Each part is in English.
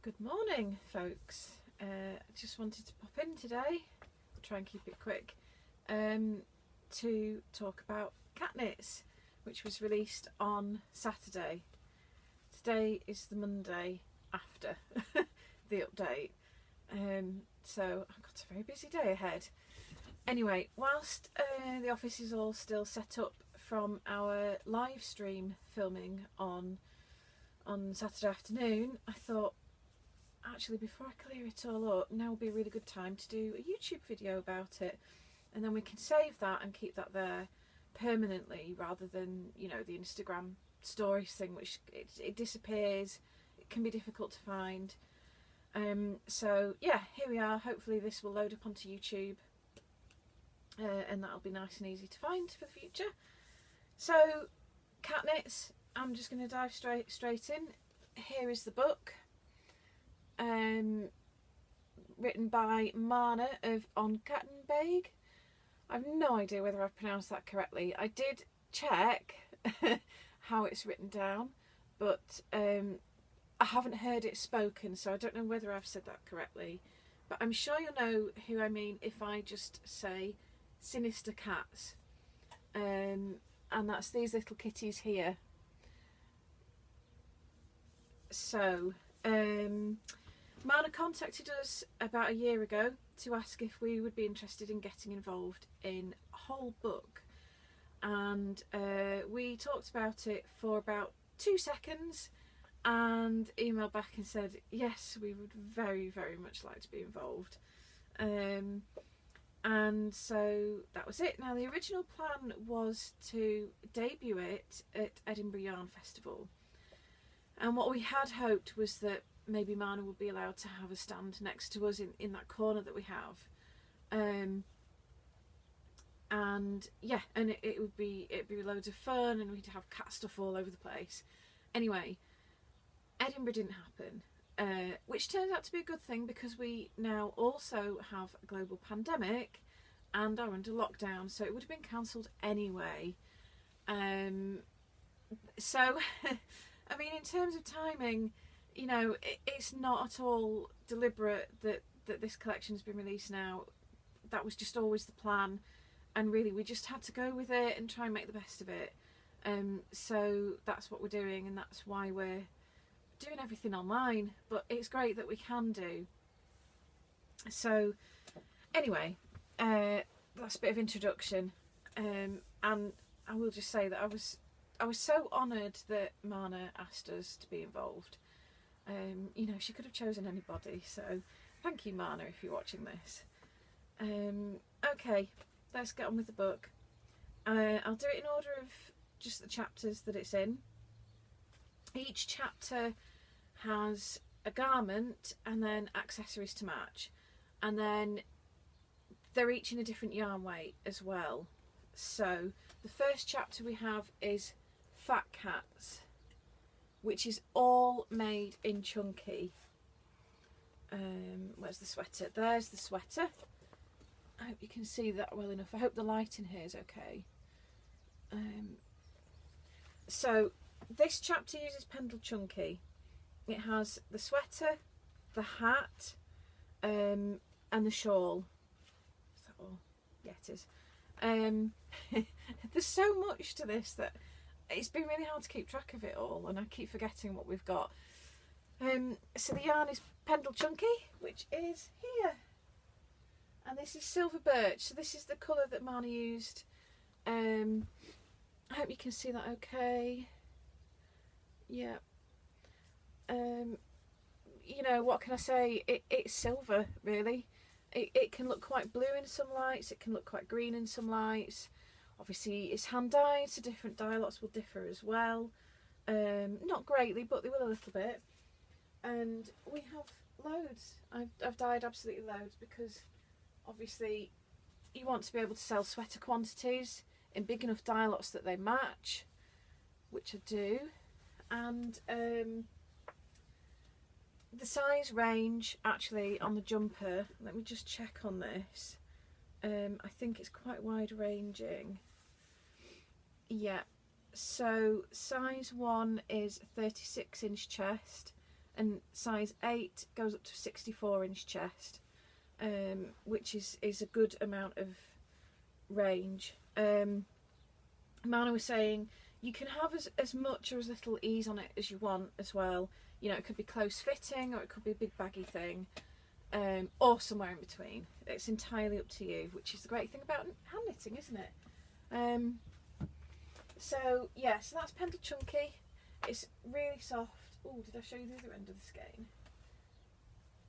Good morning, folks. I just wanted to pop in today, try and keep it quick, to talk about Catnits, which was released on Saturday. Today is the Monday after the update, so I've got a very busy day ahead. Anyway, whilst the office is all still set up from our live stream filming on Saturday afternoon, I thought, actually, before I clear it all up, now would be a really good time to do a YouTube video about it, and then we can save that and keep that there permanently, rather than, you know, the Instagram stories thing, which it disappears, it can be difficult to find. So yeah, here we are. Hopefully this will load up onto YouTube, and that'll be nice and easy to find for the future. So Catnits, I'm just going to dive straight in. Here is the book, written by Marna of Oncattenbeek. I've no idea whether I've pronounced that correctly. I did check how it's written down, but I haven't heard it spoken, so I don't know whether I've said that correctly. But I'm sure you'll know who I mean if I just say Sinister Cats. And that's these little kitties here. So, Marna contacted us about a year ago to ask if we would be interested in getting involved in a whole book, and we talked about it for about 2 seconds and emailed back and said yes, we would very, very much like to be involved. And so that was it. Now, the original plan was to debut it at Edinburgh Yarn Festival, and what we had hoped was that maybe Marna would be allowed to have a stand next to us in that corner that we have, and yeah, and it'd be loads of fun, and we'd have cat stuff all over the place. Anyway, Edinburgh didn't happen, which turns out to be a good thing, because we now also have a global pandemic and are under lockdown, so it would have been cancelled anyway. So I mean, in terms of timing, you know, it's not at all deliberate that this collection's been released now. That was just always the plan, and really we just had to go with it and try and make the best of it. So that's what we're doing, and that's why we're doing everything online, but it's great that we can do. So anyway, that's a bit of introduction, and I will just say that I was so honoured that Marna asked us to be involved. You know, she could have chosen anybody, so thank you, Marna, if you're watching this. Okay, let's get on with the book. I'll do it in order of just the chapters that it's in. Each chapter has a garment and then accessories to match, and then they're each in a different yarn weight as well. So the first chapter we have is Fat Cats, which is all made in chunky. Where's the sweater? There's the sweater. I hope you can see that well enough. I hope the light in here is okay. So this chapter uses Pendle Chunky. It has the sweater, the hat, and the shawl. Is that all? Yeah, it is. There's so much to this that it's been really hard to keep track of it all, and I keep forgetting what we've got. So the yarn is Pendle Chunky, which is here, and this is Silver Birch. So this is the colour that Marna used. I hope you can see that okay. Yeah. You know, what can I say? It's silver, really. It can look quite blue in some lights, it can look quite green in some lights. Obviously it's hand dyed, so different dye lots will differ as well. Not greatly, but they will a little bit. And we have loads. I've dyed absolutely loads, because obviously you want to be able to sell sweater quantities in big enough dye lots that they match, which I do. And the size range actually on the jumper, let me just check on this. I think it's quite wide ranging. Yeah, so size 1 is 36-inch chest and size 8 goes up to 64-inch chest, which is a good amount of range. Mana was saying you can have as much or as little ease on it as you want as well. You know, it could be close fitting or it could be a big baggy thing, or somewhere in between. It's entirely up to you, which is the great thing about hand knitting, isn't it? So yeah, so that's Pendle Chunky. It's really soft. Oh, did I show you the other end of the skein?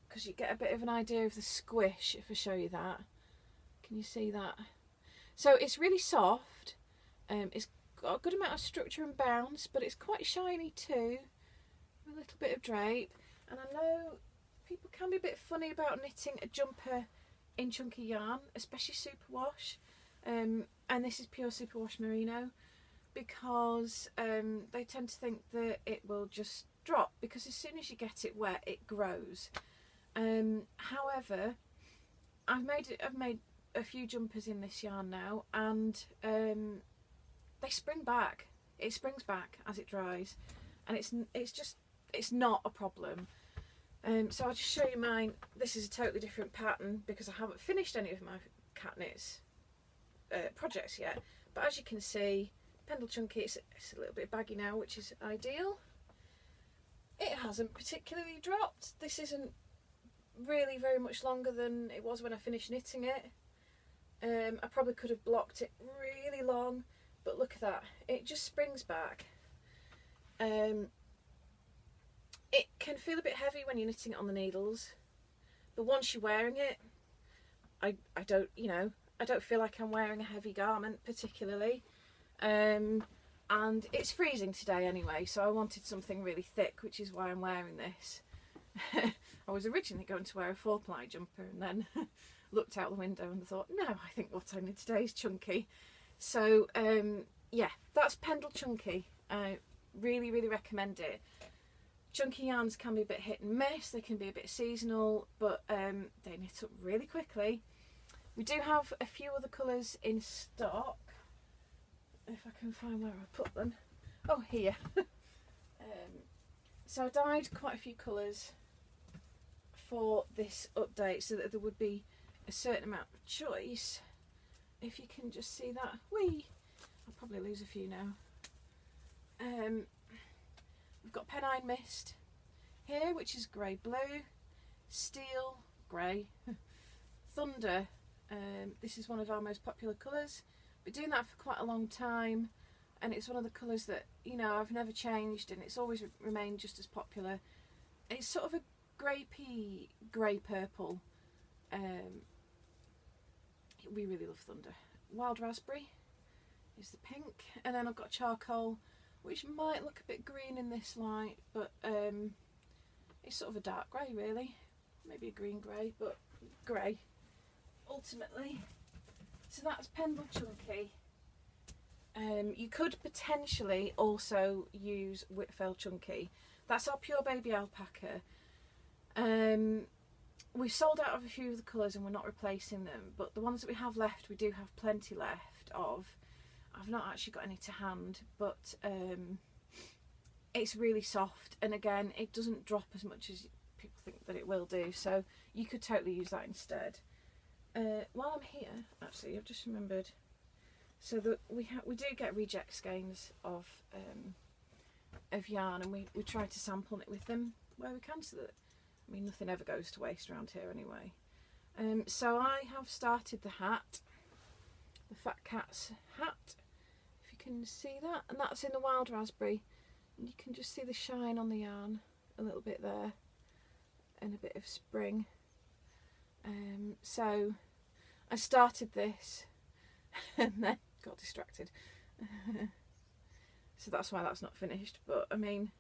Because you get a bit of an idea of the squish if I show you that. Can you see that? So it's really soft. It's got a good amount of structure and bounce, but it's quite shiny too. A little bit of drape. And I know people can be a bit funny about knitting a jumper in chunky yarn, especially superwash. And this is pure superwash merino, because they tend to think that it will just drop, because as soon as you get it wet it grows. However, I've made a few jumpers in this yarn now, and they spring back. It springs back as it dries, and it's not a problem. So I'll just show you mine. This is a totally different pattern because I haven't finished any of my cat knits projects yet, but as you can see, Pendle Chunky, it's a little bit baggy now, which is ideal. It hasn't particularly dropped. This isn't really very much longer than it was when I finished knitting it. I probably could have blocked it really long, but look at that, it just springs back. It can feel a bit heavy when you're knitting it on the needles, but once you're wearing it, I don't feel like I'm wearing a heavy garment particularly. And it's freezing today anyway, so I wanted something really thick, which is why I'm wearing this. I was originally going to wear a 4-ply jumper, and then looked out the window and thought, no, I think what I need today is chunky. So yeah, that's Pendle Chunky. I really recommend it. Chunky yarns can be a bit hit and miss, they can be a bit seasonal, but they knit up really quickly. We do have a few other colours in stock, if I can find where I put them. Oh, here. So I dyed quite a few colours for this update so that there would be a certain amount of choice. If you can just see that. Whee! I'll probably lose a few now. We've got Pennine Mist here, which is grey blue, Steel grey, Thunder. This is one of our most popular colours. Been doing that for quite a long time, and it's one of the colours that, you know, I've never changed, and it's always remained just as popular. It's sort of a grapey grey purple. We really love Thunder. Wild Raspberry is the pink, and then I've got Charcoal, which might look a bit green in this light, but it's sort of a dark grey really, maybe a green grey, but grey ultimately. So that's Pendle Chunky. You could potentially also use Whitfield Chunky. That's our pure baby alpaca. We've sold out of a few of the colours and we're not replacing them, but the ones that we have left, we do have plenty left of. I've not actually got any to hand, but it's really soft, and again, it doesn't drop as much as people think that it will do, so you could totally use that instead. While I'm here, actually, I've just remembered, so that we do get reject skeins of yarn, and we try to sample it with them where we can, so that, I mean, nothing ever goes to waste around here anyway. So I have started the hat, the Fat Cat's hat, if you can see that, and that's in the Wild Raspberry, and you can just see the shine on the yarn a little bit there, and a bit of spring. So I started this and then got distracted. So that's why that's not finished, but I mean,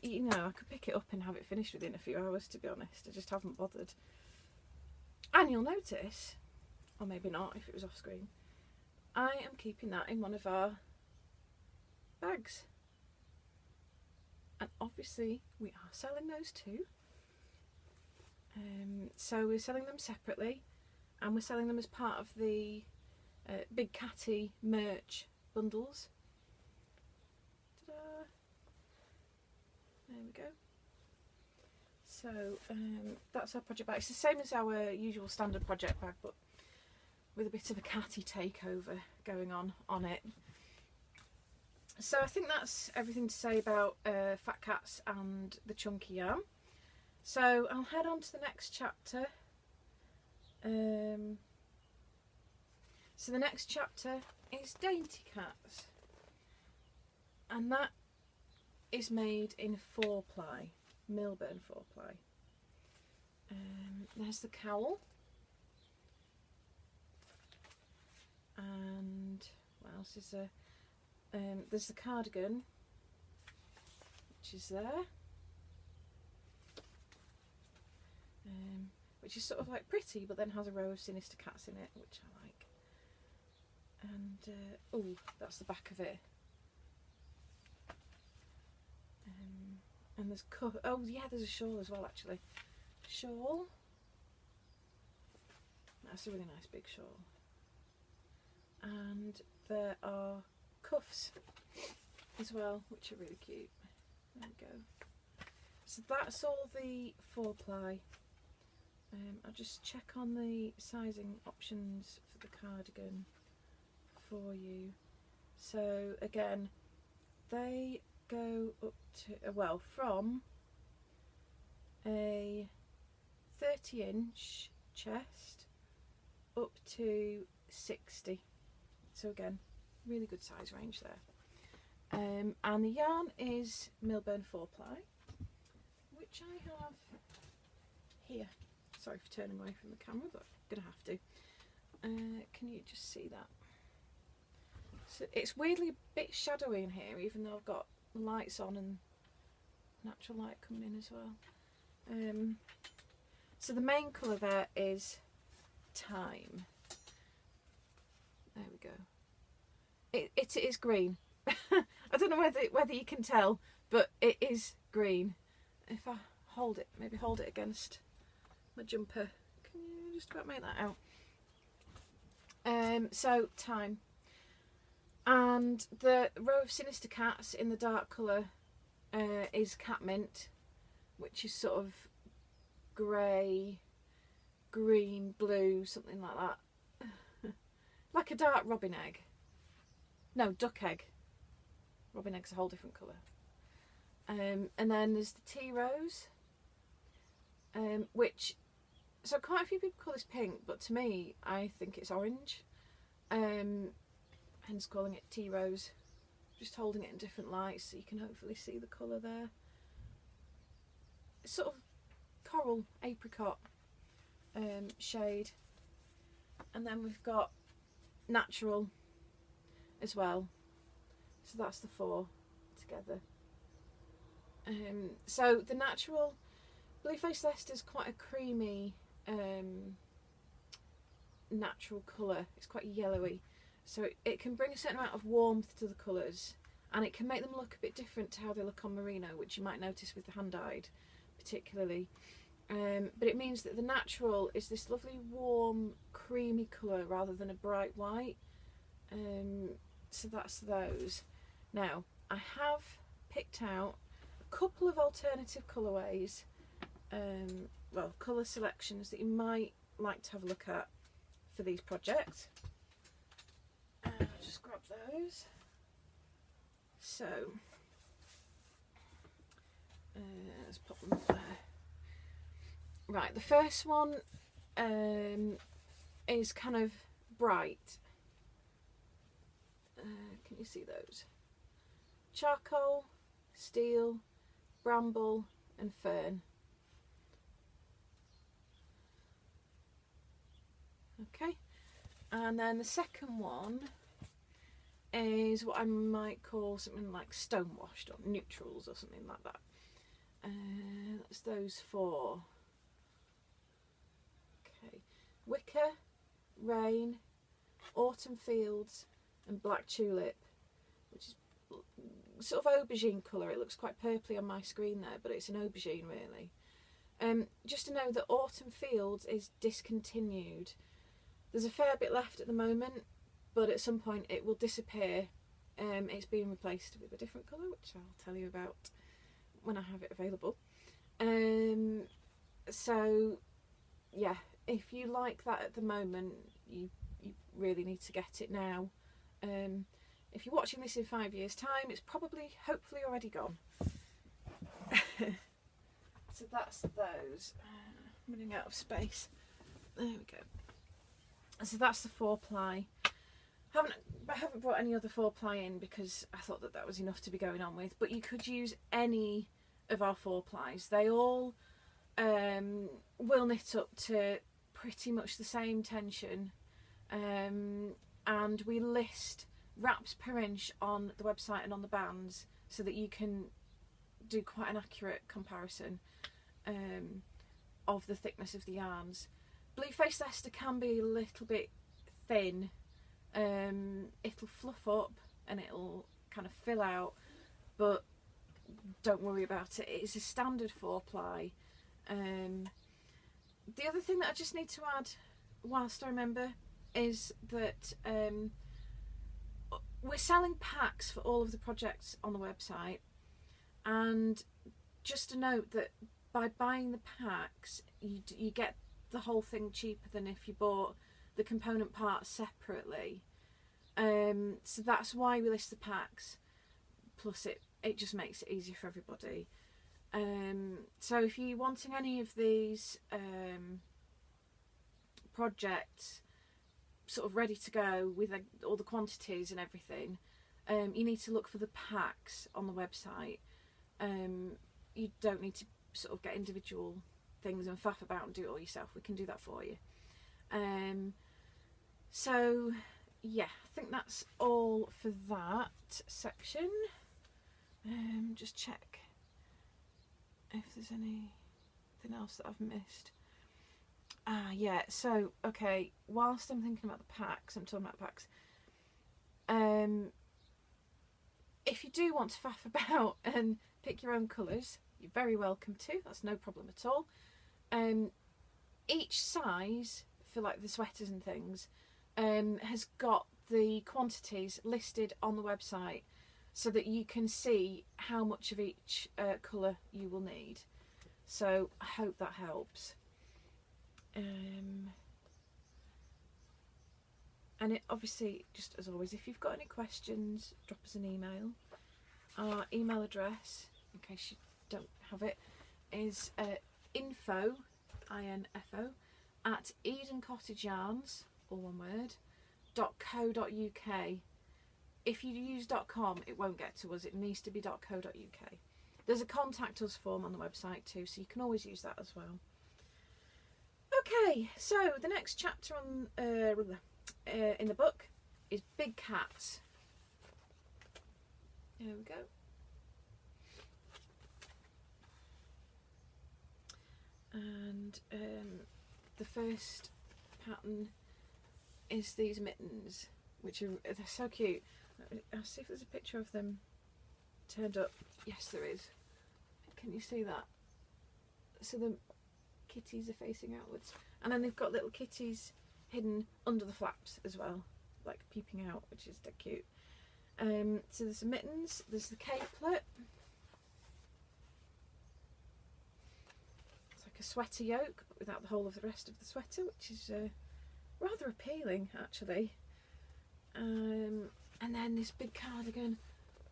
you know, I could pick it up and have it finished within a few hours, to be honest. I just haven't bothered. And you'll notice, or maybe not if it was off screen, I am keeping that in one of our bags. And obviously we are selling those too. So we're selling them separately, and we're selling them as part of the Big Catty merch bundles. Ta-da! There we go. So that's our project bag. It's the same as our usual standard project bag, but with a bit of a catty takeover going on it. So I think that's everything to say about Fat Cats and the Chunky Yarn. So I'll head on to the next chapter. So the next chapter is Dainty Cats, and that is made in 4-ply, Milburn 4-ply. There's the cowl, and what else is there? There's the cardigan, which is there, which is sort of like pretty, but then has a row of sinister cats in it, which I like. And oh, that's the back of it. And there's oh yeah, there's a shawl as well, actually. Shawl. That's a really nice big shawl. And there are cuffs as well, which are really cute. There we go. So that's all the 4-ply. I'll just check on the sizing options for the cardigan for you. So again, they go up to, well, from a 30-inch chest up to 60. So again, really good size range there. And the yarn is Milburn 4-ply, which I have here. Sorry for turning away from the camera, but I'm gonna have to. Can you just see that? So it's weirdly a bit shadowy in here, even though I've got lights on and natural light coming in as well. So the main colour there is Thyme. There we go. It is green. I don't know whether you can tell, but it is green. If I hold it, maybe hold it against my jumper. Can you just about make that out? So Thyme. And the row of sinister cats in the dark colour is Catmint, which is sort of grey, green, blue, something like that. Like a dark robin egg. No, duck egg. Robin egg's a whole different colour. And then there's the Tea Rose, which, so quite a few people call this pink, but to me, I think it's orange. Hence calling it Tea Rose. Just holding it in different lights so you can hopefully see the colour there. It's sort of coral apricot shade. And then we've got Natural as well. So that's the 4 together. So the Natural, Blueface Leicester's quite a creamy natural colour. It's quite yellowy. So it can bring a certain amount of warmth to the colours, and it can make them look a bit different to how they look on merino, which you might notice with the hand-dyed particularly. But it means that the Natural is this lovely warm creamy colour rather than a bright white. So that's those. Now I have picked out a couple of alternative colourways, well, colour selections that you might like to have a look at for these projects. I'll just grab those. So let's pop them up there. Right, the first one is kind of bright. Can you see those? Charcoal, steel, bramble and fern. Okay, and then the second one is what I might call something like stonewashed or neutrals or something like that. That's those 4. Okay, Wicker, Rain, Autumn Fields and Black Tulip, which is sort of aubergine colour. It looks quite purpley on my screen there, but it's an aubergine really. Just to know that Autumn Fields is discontinued. There's a fair bit left at the moment, but at some point it will disappear. It's being replaced with a different colour, which I'll tell you about when I have it available. So yeah, if you like that at the moment, you really need to get it now. If you're watching this in 5 years' time, it's probably, hopefully, already gone. So that's those. I'm running out of space. There we go. So that's the 4-ply. I haven't brought any other 4-ply in because I thought that was enough to be going on with. But you could use any of our 4-plies. They all will knit up to pretty much the same tension, and we list wraps per inch on the website and on the bands so that you can do quite an accurate comparison of the thickness of the yarns. Blue-faced Leicester can be a little bit thin. It'll fluff up and it'll kind of fill out, but don't worry about it. It is a standard 4-ply. The other thing that I just need to add whilst I remember is that we're selling packs for all of the projects on the website, and just a note that by buying the packs you get the whole thing cheaper than if you bought the component parts separately. So that's why we list the packs, plus it just makes it easier for everybody. So if you're wanting any of these projects sort of ready to go with all the quantities and everything, you need to look for the packs on the website. You don't need to sort of get individual things and faff about and do it all yourself. We can do that for you. So yeah, I think that's all for that section. Just check if there's anything else that I've missed. Yeah, so okay, whilst I'm thinking about the packs, I'm talking about packs. If you do want to faff about and pick your own colours, you're very welcome to. That's no problem at all. Each size for like the sweaters and things has got the quantities listed on the website so that you can see how much of each colour you will need. So I hope that helps. And it obviously, just as always, if you've got any questions, drop us an email. Our email address, in case you don't have it, is info, I-N-F-O, at EdenCottageYarns, all one word, .co.uk. If you use .com, it won't get to us. It needs to be .co.uk. There's a contact us form on the website too, so you can always use that as well. Okay, so the next chapter on in the book is Big Cats. There we go. And the first pattern is these mittens, which are, they're so cute. I'll see if there's a picture of them turned up. Yes, there is. Can you see that? So the kitties are facing outwards, and then they've got little kitties hidden under the flaps as well, like peeping out, which is dead cute. So there's the mittens, there's the capelet. It's like a sweater yoke, but without the whole of the rest of the sweater, which is rather appealing actually. And then this big cardigan.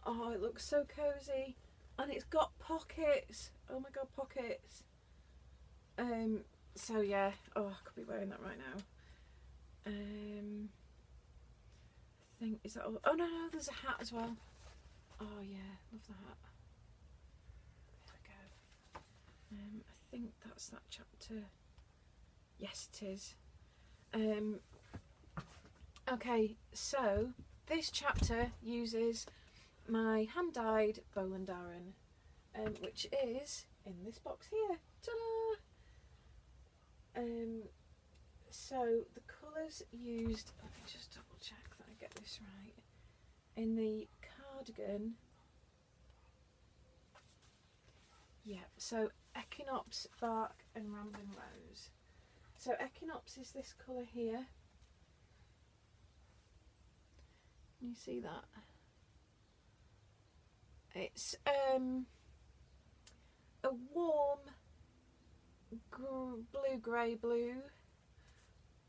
Oh, it looks so cosy, and it's got pockets. Oh my god, pockets. So yeah, oh, I could be wearing that right now. I think, is that all? Oh no, there's a hat as well. Oh yeah, love the hat. There we go. I think that's that chapter. Yes, it is. Okay, so this chapter uses my hand-dyed Boland Aran, which is in this box here. Ta-da! So the colours used, let me just double check that I get this right. In the cardigan, yeah, so Equinox, Bark and Rambling Rose. So Equinox is this colour here. Can you see that? It's a warm blue, grey, blue.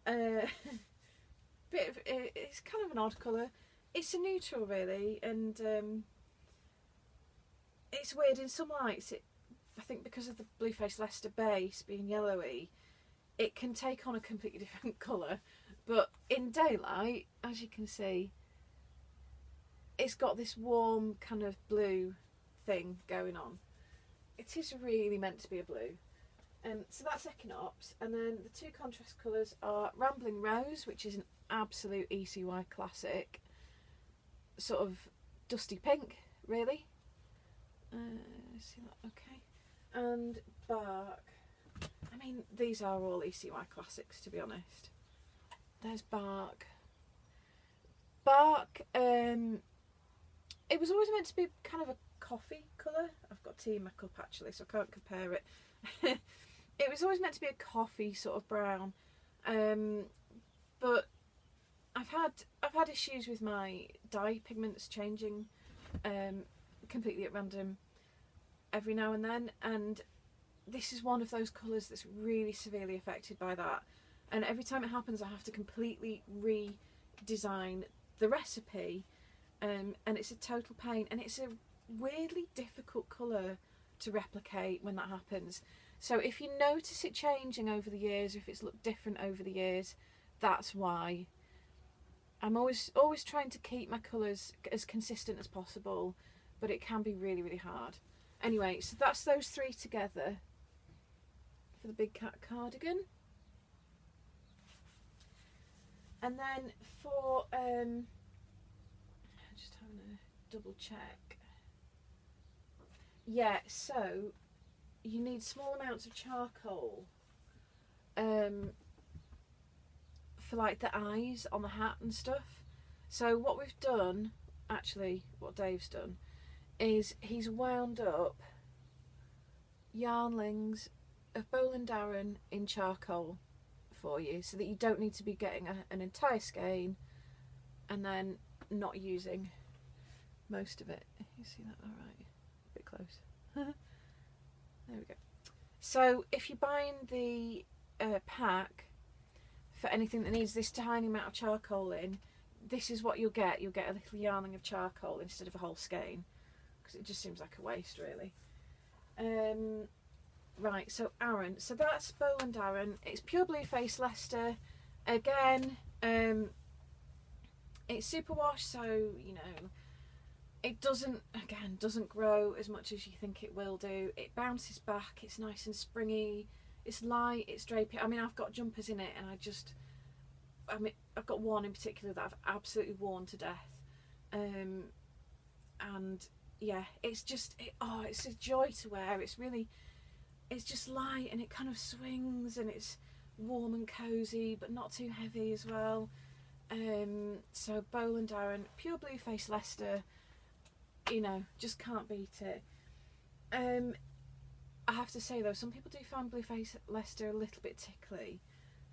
It's kind of an odd colour. It's a neutral really, and it's weird in some lights. I think because of the Blueface Leicester base being yellowy, it can take on a completely different colour. But in daylight, as you can see, it's got this warm kind of blue thing going on. It is really meant to be a blue. So that's Equinox, and then the two contrast colours are Rambling Rose, which is an absolute ECY classic, sort of dusty pink, really. See that? Okay. And Bark. I mean, these are all ECY classics, to be honest. There's Bark. Bark, it was always meant to be kind of a coffee colour. I've got tea in my cup actually, so I can't compare it. It was always meant to be a coffee sort of brown, but I've had issues with my dye pigments changing completely at random every now and then, and this is one of those colours that's really severely affected by that. And every time it happens, I have to completely redesign the recipe, and it's a total pain. And it's a weirdly difficult colour to replicate when that happens. So if you notice it changing over the years, or if it's looked different over the years, that's why. I'm always trying to keep my colours as consistent as possible, but it can be really, really hard. Anyway, so that's those three together for the Big Cat cardigan. And then for just having a double check. Yeah, so you need small amounts of charcoal for like the eyes on the hat and stuff. So what we've done, actually what Dave's done, is he's wound up yarnlings of Boland Darren in charcoal for you, so that you don't need to be getting an entire skein and then not using most of it. You see that alright? A bit close. There we go. So if you're buying the pack for anything that needs this tiny amount of charcoal in, this is what you'll get. You'll get a little yarning of charcoal instead of a whole skein, because it just seems like a waste really. Right, so Aran. So that's Boland Aran. It's pure Blueface Leicester. Again, it's superwash, so you know it doesn't grow as much as you think it will do. It bounces back. It's nice and springy. It's light. It's drapey. I mean, I've got jumpers in it, and I've got one in particular that I've absolutely worn to death. And yeah, it's just it's a joy to wear. It's just light, and it kind of swings, and it's warm and cozy, but not too heavy as well. So Boland Darren, pure Blueface Leicester, you know, just can't beat it. I have to say though, some people do find Blueface Leicester a little bit tickly.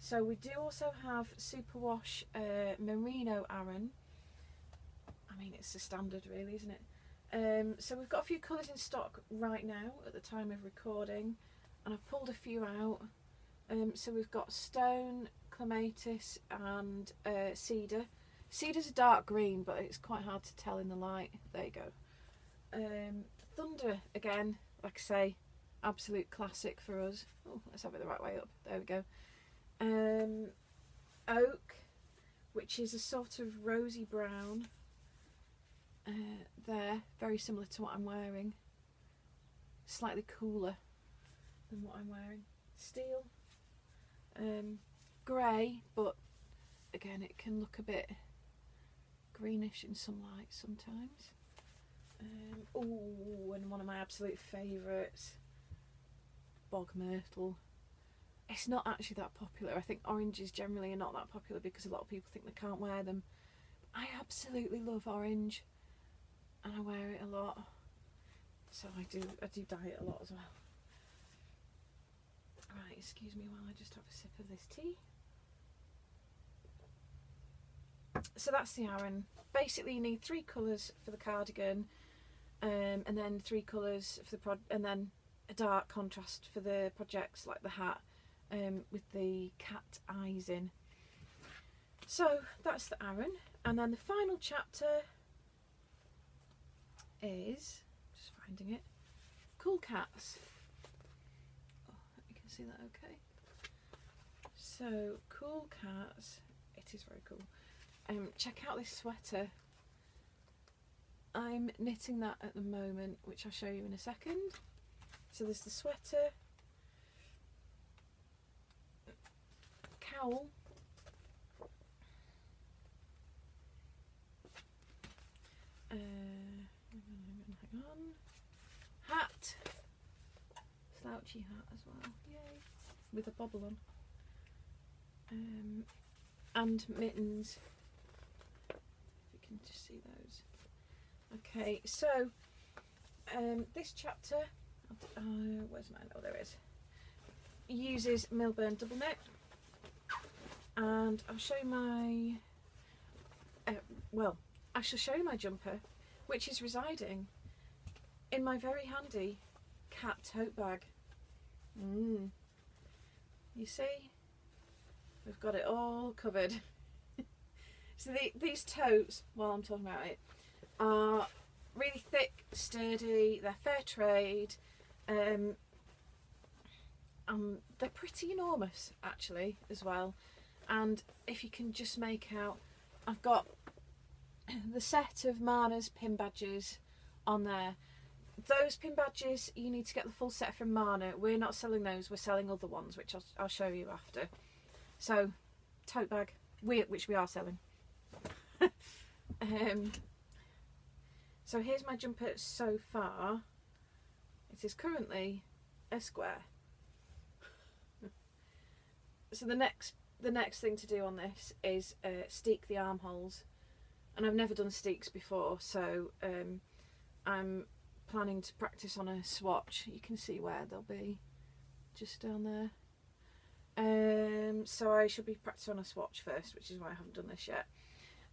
So we do also have Superwash Merino Aran. I mean, it's the standard really, isn't it? So we've got a few colours in stock right now at the time of recording, and I've pulled a few out. So we've got Stone, Clematis and Cedar. Cedar's a dark green, but it's quite hard to tell in the light. There you go. Thunder, again, like I say, absolute classic for us. Oh, let's have it the right way up. There we go. Oak, which is a sort of rosy brown. There, very similar to what I'm wearing, slightly cooler than what I'm wearing. Steel, grey, but again it can look a bit greenish in some light sometimes. Oh, and one of my absolute favourites, Bog Myrtle. It's not actually that popular. I think oranges generally are not that popular because a lot of people think they can't wear them. I absolutely love orange, and I wear it a lot, so I do dye it a lot as well. Right, excuse me while I just have a sip of this tea. So that's the Aran. Basically you need 3 colours for the cardigan, and then 3 colours for the and then a dark contrast for the projects, like the hat, with the cat eyes in. So that's the Aran, and then the final chapter is, just finding it, Cool Cats. Oh, you can see that okay. So Cool Cats, it is very cool. Check out this sweater. I'm knitting that at the moment, which I'll show you in a second. So there's the sweater, cowl, hang on, hat, slouchy hat as well, yay, with a bobble on, and mittens, if you can just see those. Okay, so this chapter, where's mine? Oh, there it is. Uses Millburn double knit, and I'll show you my. Well, I shall show you my jumper, which is residing in my very handy cat tote bag. You see, we've got it all covered. So these totes, while I'm talking about it, are really thick, sturdy, they're fair trade, they're pretty enormous actually as well, and if you can just make out, I've got the set of Marna's pin badges on there. Those pin badges, you need to get the full set from Marna. We're not selling those, we're selling other ones, which I'll show you after. So, tote bag, which we are selling. So here's my jumper so far. It is currently a square. So the next thing to do on this is steek the armholes, and I've never done steeks before, so I'm planning to practice on a swatch. You can see where they'll be, just down there. So I should be practicing on a swatch first, which is why I haven't done this yet.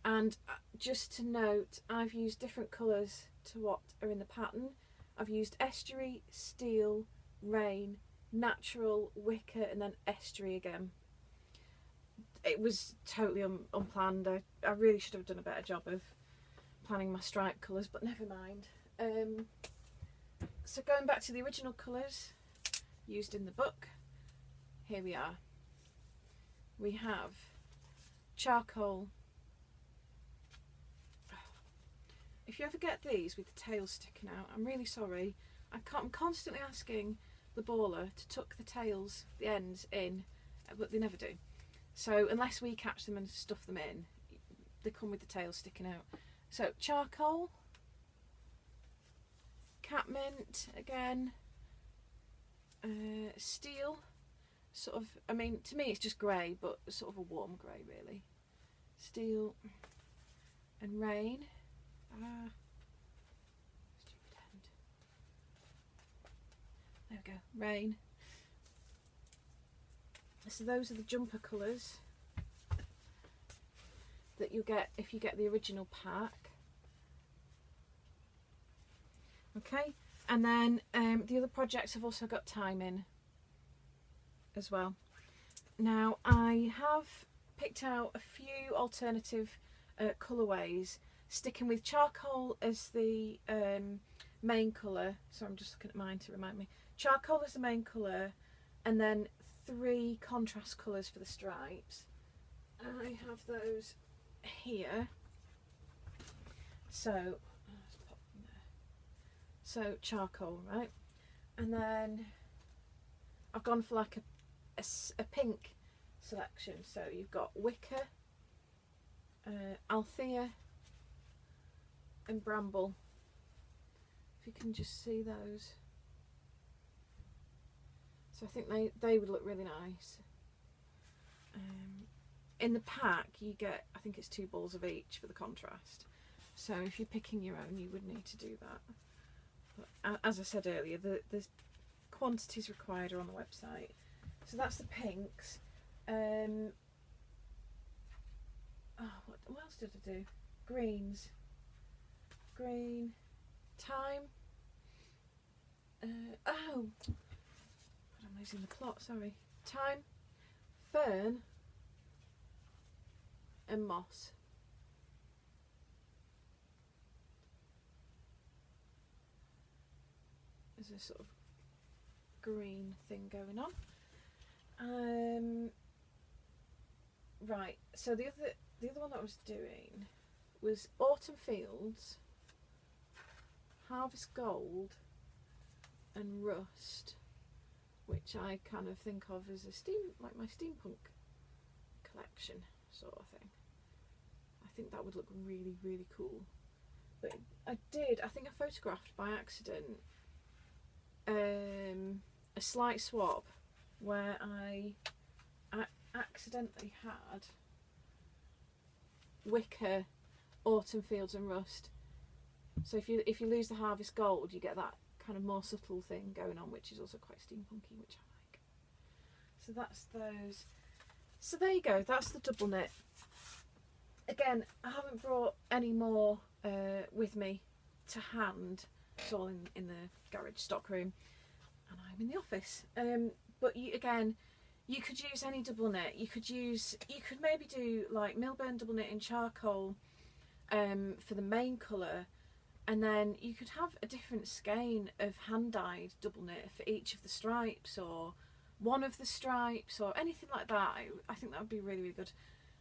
And just to note, I've used different colours to what are in the pattern. I've used estuary, steel, rain, natural, wicker, and then estuary again. It was totally unplanned. I really should have done a better job of planning my stripe colours, but never mind. So going back to the original colours used in the book, here we are. We have charcoal. If you ever get these with the tails sticking out, I'm really sorry. I'm constantly asking the baller to tuck the tails, the ends in, but they never do. So unless we catch them and stuff them in, they come with the tails sticking out. So charcoal, catmint again, steel, sort of, I mean, to me it's just grey, but sort of a warm grey really. Steel and rain. Stupid hand. There we go, rain. So those are the jumper colours that you'll get if you get the original pack. Okay, and then the other projects have also got time in as well. Now I have picked out a few alternative colourways, sticking with charcoal as the main colour. So I'm just looking at mine to remind me. Charcoal is the main colour, and then 3 contrast colours for the stripes. I have those here. So let's pop them there. So charcoal, right? And then I've gone for like a pink selection. So you've got wicker, Althea, and bramble. If you can just see those. So I think they would look really nice. In the pack you get, I think it's 2 balls of each for the contrast. So if you're picking your own, you would need to do that. But as I said earlier, the quantities required are on the website. So that's the pinks. What else did I do? Greens. Green. Thyme. Oh, God, I'm losing the plot. Sorry. Thyme, fern, and moss. There's a sort of green thing going on. Right. So the other one that I was doing was Autumn Fields, Harvest Gold, and Rust, which I kind of think of as like my steampunk collection sort of thing. I think that would look really, really cool. But I think I photographed by accident a slight swap where I accidentally had wicker, Autumn Fields and Rust. So if you lose the Harvest Gold, you get that kind of more subtle thing going on, which is also quite steampunky, which I like. So that's those. So there you go, that's the double knit. Again, I haven't brought any more with me to hand. It's all in the garage stock room, and I'm in the office. But you could use any double knit. You could maybe do like Milburn double knit in charcoal for the main colour, and then you could have a different skein of hand dyed double knit for each of the stripes, or one of the stripes, or anything like that. I think that would be really, really good.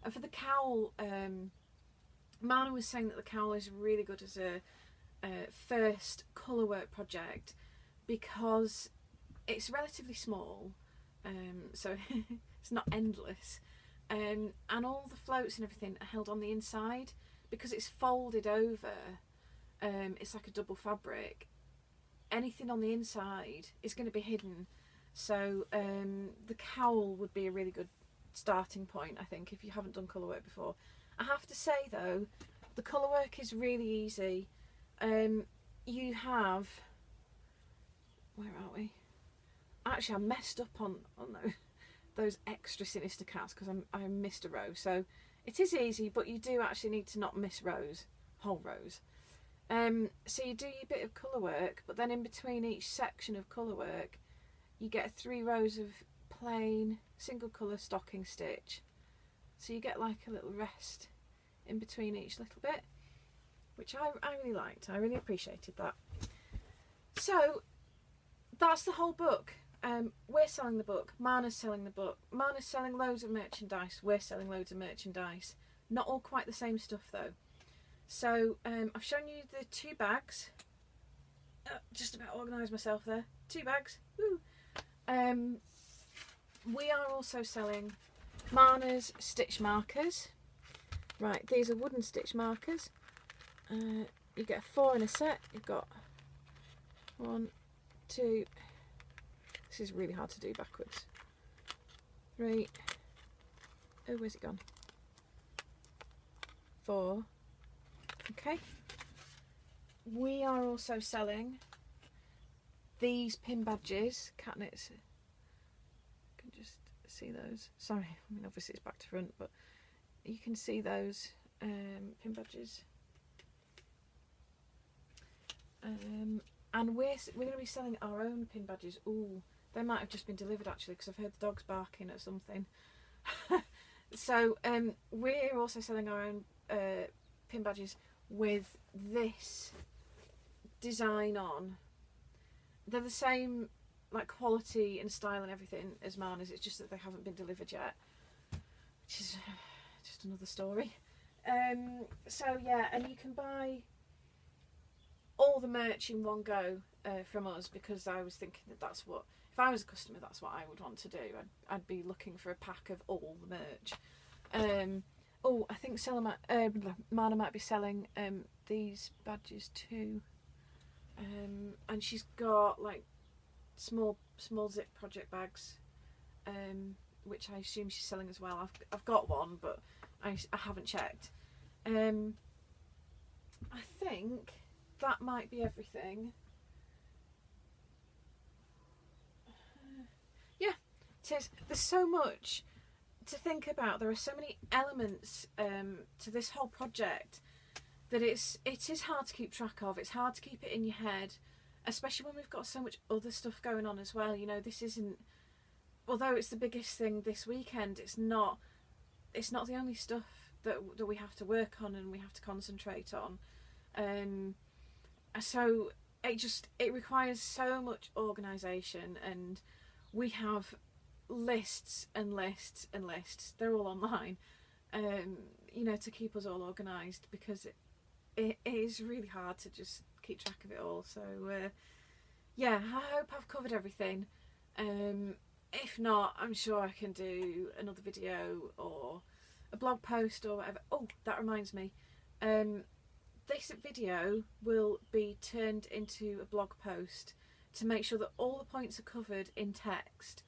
And for the cowl, Marna was saying that the cowl is really good as a first colour work project because it's relatively small, so it's not endless, and all the floats and everything are held on the inside because it's folded over. It's like a double fabric. Anything on the inside is going to be hidden, so the cowl would be a really good starting point, I think, if you haven't done colour work before. I have to say though, the colour work is really easy. You have, where are we? Actually, I messed up on those extra sinister cats because I missed a row. So it is easy, but you do actually need to not miss rows, whole rows. So you do your bit of colour work, but then in between each section of colour work, you get 3 rows of plain single colour stocking stitch. So you get like a little rest in between each little bit, which I really liked. I really appreciated that. So that's the whole book. We're selling the book. Marna's selling the book. Marna's selling loads of merchandise. We're selling loads of merchandise. Not all quite the same stuff though. So I've shown you the 2 bags. Just about organised myself there. 2 bags. Woo. We are also selling Marna's stitch markers. Right, these are wooden stitch markers. You get 4 in a set. You've got 1, 2. This is really hard to do backwards. 3. Oh, where's it gone? 4. Okay. We are also selling these pin badges, Catnits. You can just see those. Sorry, I mean obviously it's back to front, but you can see those pin badges. And we're going to be selling our own pin badges. Ooh, they might have just been delivered actually because I've heard the dogs barking at something. So we're also selling our own pin badges with this design on. They're the same like quality and style and everything as Marna's, it's just that they haven't been delivered yet, which is just another story. So yeah, and you can buy all the merch in one go from us, because I was thinking that that's what, if I was a customer, that's what I would want to do. I'd be looking for a pack of all the merch. Oh, I think Marna might be selling these badges too, and she's got like small zip project bags, which I assume she's selling as well. I've got one, but I haven't checked. I think that might be everything. Yeah, it is. There's so much to think about. There are so many elements to this whole project that it is hard to keep track of. It's hard to keep it in your head. especially when we've got so much other stuff going on as well. You know, this isn't, although it's the biggest thing this weekend, it's not the only stuff that we have to work on and we have to concentrate on. So it requires so much organisation, and we have lists and lists and lists. They're all online, you know, to keep us all organised, because it is really hard to just keep track of it all. So yeah, I hope I've covered everything. If not, I'm sure I can do another video or a blog post or whatever. Oh, that reminds me. This video will be turned into a blog post to make sure that all the points are covered in text.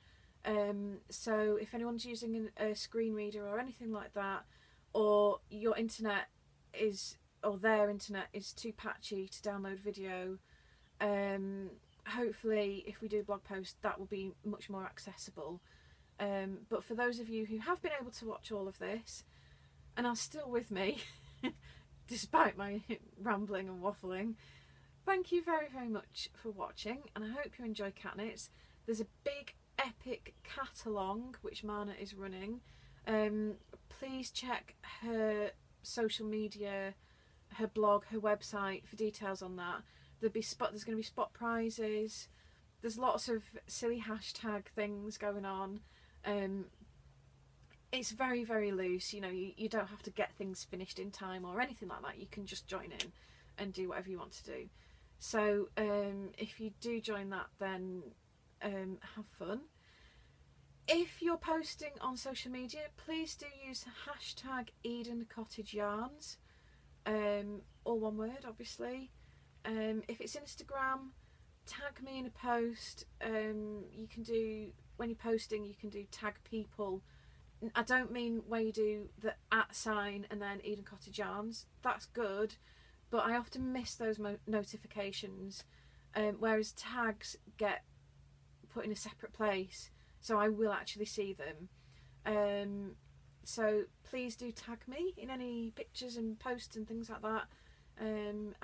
So if anyone's using a screen reader or anything like that, or your internet is, or their internet is too patchy to download video, hopefully if we do a blog post that will be much more accessible. But for those of you who have been able to watch all of this and are still with me despite my rambling and waffling, thank you very, very much for watching, and I hope you enjoy Catnits. There's a big epic cat-along which Marna is running. Please check her social media, her blog, her website for details on that. There's going to be spot prizes. There's lots of silly hashtag things going on. It's very, very loose. You know, you don't have to get things finished in time or anything like that. You can just join in and do whatever you want to do. So if you do join that, then have fun. If you're posting on social media, please do use hashtag Eden Cottage Yarns, all one word, obviously. If it's Instagram, tag me in a post. You can do, when you're posting, you can do tag people. I don't mean where you do the @ sign and then Eden Cottage Yarns. That's good, but I often miss those notifications, whereas tags get put in a separate place, so I will actually see them. So please do tag me in any pictures and posts and things like that, and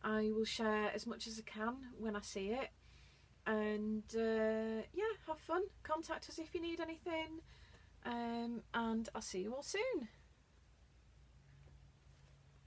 I will share as much as I can when I see it. And yeah, have fun. Contact us if you need anything, and I'll see you all soon.